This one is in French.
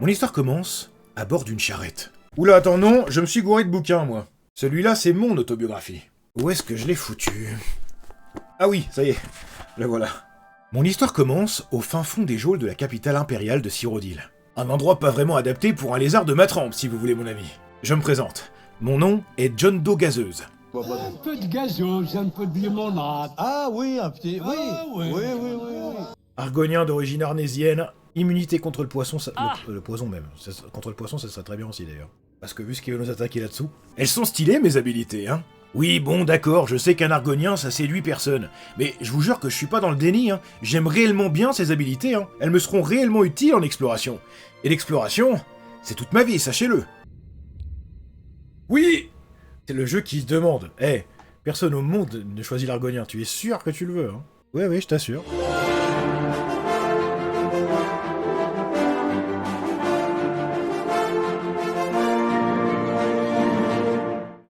Mon histoire commence à bord d'une charrette. Oula, attends, non, je me suis gouré de bouquins, moi. Celui-là, c'est mon autobiographie. Où est-ce que je l'ai foutu? Ah oui, ça y est, la voilà. Mon histoire commence au fin fond des geôles de la capitale impériale de Cyrodiil. Un endroit pas vraiment adapté pour un lézard de ma trempe, si vous voulez mon avis. Je me présente. Mon nom est John Doe Gazeuse. Un peu de gazeuse, un peu de limonade. Ah oui, un petit... Oui, Ah, ouais. oui. Argonien d'origine arnésienne, immunité contre le poisson, le poison même. Contre le poisson, ça serait très bien aussi d'ailleurs. Parce que vu ce qui va nous attaquer là-dessous... Elles sont stylées mes habilités, hein. Oui, bon, d'accord, je sais qu'un argonien, ça séduit personne. Mais je vous jure que je suis pas dans le déni, hein. J'aime réellement bien ces habilités, hein. Elles me seront réellement utiles en exploration. Et l'exploration, c'est toute ma vie, sachez-le. Oui! C'est le jeu qui se demande. Personne au monde ne choisit l'argonien, tu es sûr que tu le veux, hein? Ouais, je t'assure.